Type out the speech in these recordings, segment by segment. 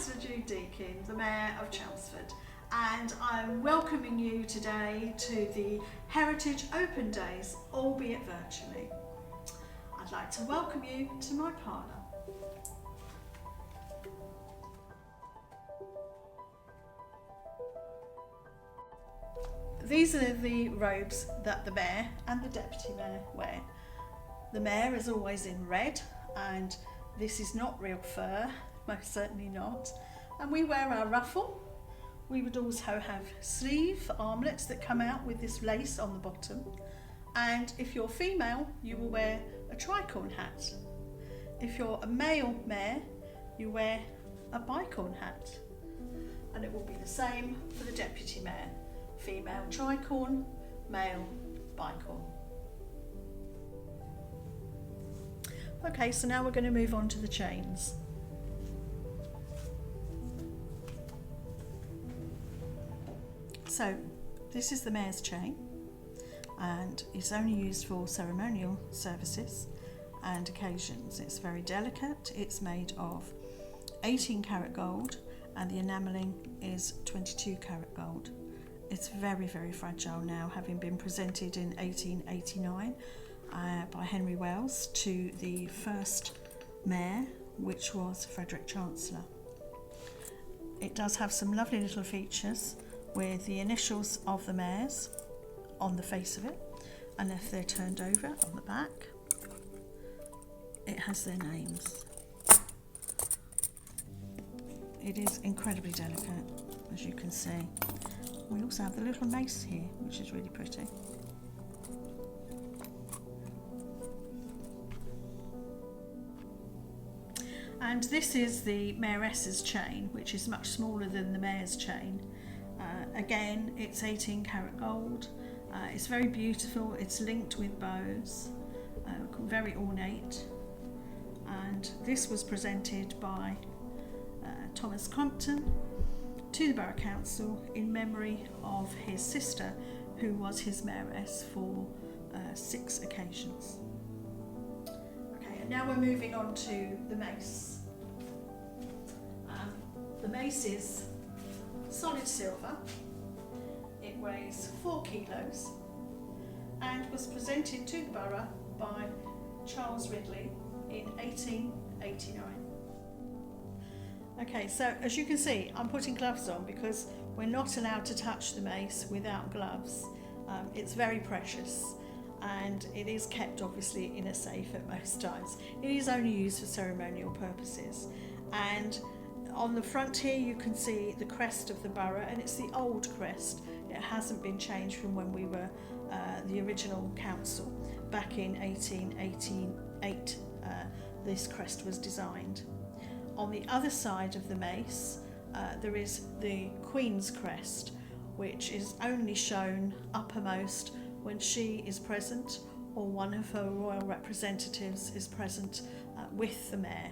Councillor Jude Deakin, the Mayor of Chelmsford, and I'm welcoming you today to the Heritage Open Days, albeit virtually. I'd like to welcome you to my parlour. These are the robes that the Mayor and the Deputy Mayor wear. The Mayor is always in red, and this is not real fur, most certainly not. And we wear our ruffle. We would also have sleeve armlets that come out with this lace on the bottom. And if you're female, you will wear a tricorn hat. If you're a male mayor, you wear a bicorn hat. And it will be the same for the deputy mayor. Female tricorn, male bicorn. Okay, so now we're going to move on to the chains. So this is the mayor's chain, and it's only used for ceremonial services and occasions. It's very delicate. It's made of 18 karat gold, and the enamelling is 22 karat gold. It's very, very fragile now, having been presented in 1889 by Henry Wells to the first mayor, which was Frederick Chancellor. It does have some lovely little features with the initials of the mayors on the face of it, and if they're turned over on the back, it has their names. It is incredibly delicate, as you can see. We also have the little mace here, which is really pretty. And this is the mayoress's chain, which is much smaller than the mayor's chain. Again, it's 18 karat gold. It's very beautiful. It's linked with bows, very ornate. And this was presented by Thomas Compton to the Borough Council in memory of his sister, who was his mayoress for 6 occasions. Okay, and now we're moving on to the mace. The mace is solid silver. It weighs 4 kilos and was presented to the borough by Charles Ridley in 1889. Okay, so as you can see, I'm putting gloves on because we're not allowed to touch the mace without gloves. It's very precious, and it is kept obviously in a safe at most times. It is only used for ceremonial purposes. And on the front here you can see the crest of the borough, and it's the old crest. It hasn't been changed from when we were the original council. Back in 1888 this crest was designed. On the other side of the mace, there is the Queen's crest, which is only shown uppermost when she is present or one of her royal representatives is present with the mayor.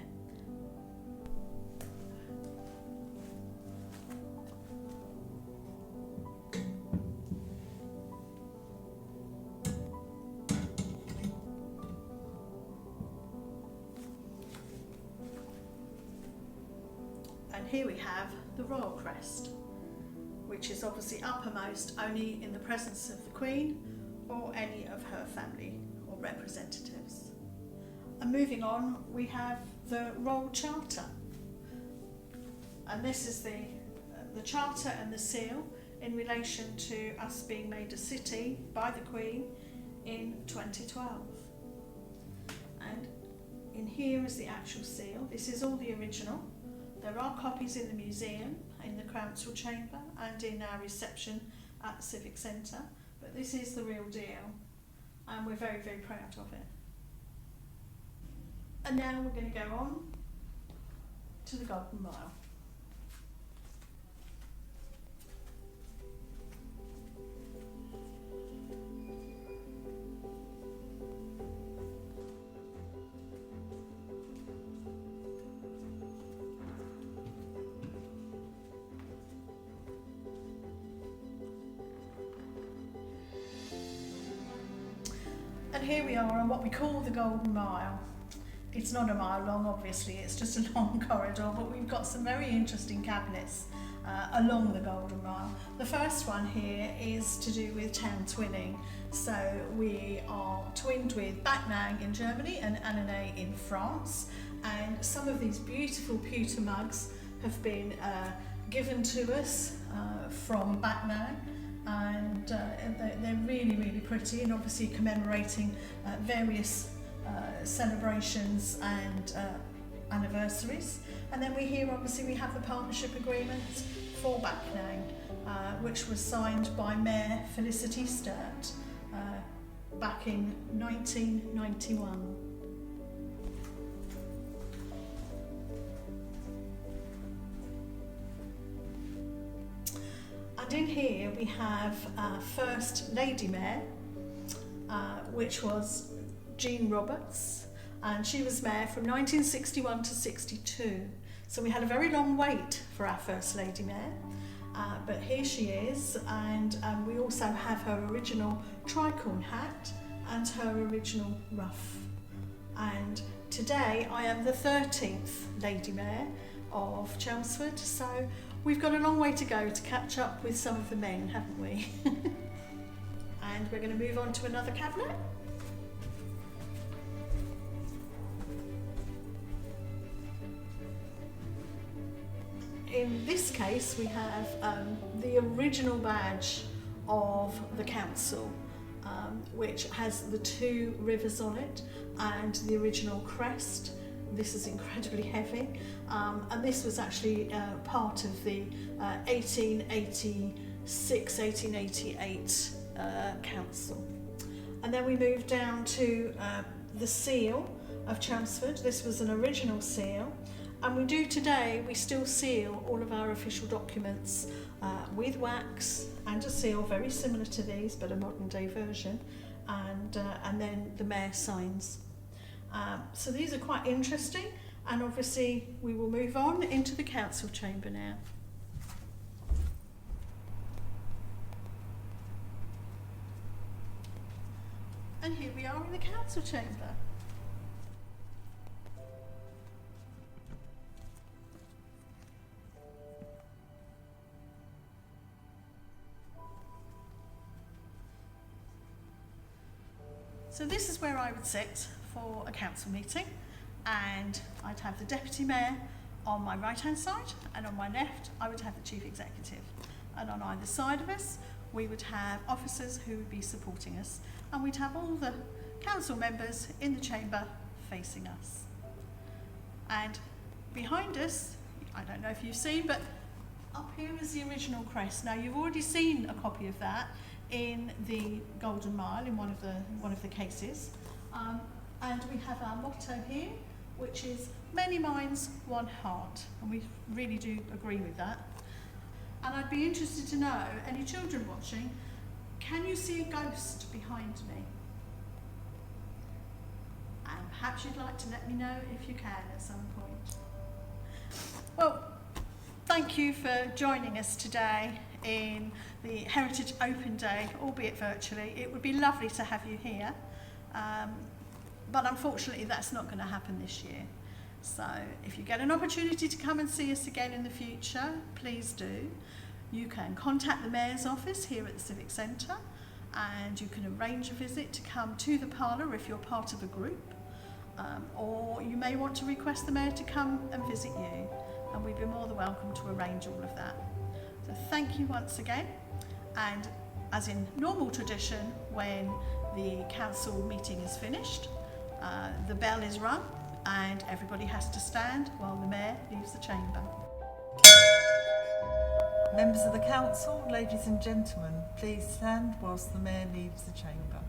And here we have the royal crest, which is obviously uppermost only in the presence of the Queen or any of her family or representatives. And moving on, we have the Royal Charter. And this is the charter and the seal in relation to us being made a city by the Queen in 2012. And in here is the actual seal. This is all the original. There are copies in the museum, in the council chamber, and in our reception at the Civic Centre, but this is the real deal, and we're very, very proud of it. And now we're going to go on to the Golden Mile. And here we are on what we call the Golden Mile. It's not a mile long, obviously, it's just a long corridor, but we've got some very interesting cabinets along the Golden Mile. The first one here is to do with town twinning. So we are twinned with Backnang in Germany and Annonay in France, and some of these beautiful pewter mugs have been given to us from Backnang, and they're really, really pretty, and obviously commemorating various celebrations and anniversaries. And then we have the partnership agreement for Backnang, which was signed by Mayor Felicity Sturt back in 1991. And in here we have First Lady Mayor, which was Jean Roberts, and she was mayor from 1961 to 62. So we had a very long wait for our First Lady Mayor, but here she is, and we also have her original tricorn hat and her original ruff. And today I am the 13th Lady Mayor of Chelmsford, so we've got a long way to go to catch up with some of the men, haven't we? And we're going to move on to another cabinet. In this case, we have the original badge of the council, which has the 2 rivers on it and the original crest. This is incredibly heavy, and this was actually part of the 1886-1888 council. And then we moved down to the seal of Chelmsford. This was an original seal. And we do today, we still seal all of our official documents with wax and a seal very similar to these, but a modern day version, and then the mayor signs. So these are quite interesting, and obviously we will move on into the council chamber now. And here we are in the council chamber. So this is where I would sit for a council meeting, and I'd have the deputy mayor on my right hand side, and on my left I would have the chief executive, and on either side of us we would have officers who would be supporting us, and we'd have all the council members in the chamber facing us. And behind us, I don't know if you've seen, but up here is the original crest. Now you've already seen a copy of that in the Golden Mile in one of the cases, and we have our motto here, which is many minds, one heart, and we really do agree with that. And I'd be interested to know, any children watching, can you see a ghost behind me? And perhaps you'd like to let me know if you can at some point. Well, thank you for joining us today in the Heritage Open Day, albeit virtually. It would be lovely to have you here, but unfortunately that's not going to happen this year. So if you get an opportunity to come and see us again in the future, please do. You can contact the Mayor's office here at the Civic Centre, and you can arrange a visit to come to the parlour if you're part of a group, or you may want to request the Mayor to come and visit you, and we'd be more than welcome to arrange all of that. So thank you once again, and as in normal tradition, when the council meeting is finished, the bell is rung and everybody has to stand while the Mayor leaves the chamber. Members of the council, ladies and gentlemen, please stand whilst the Mayor leaves the chamber.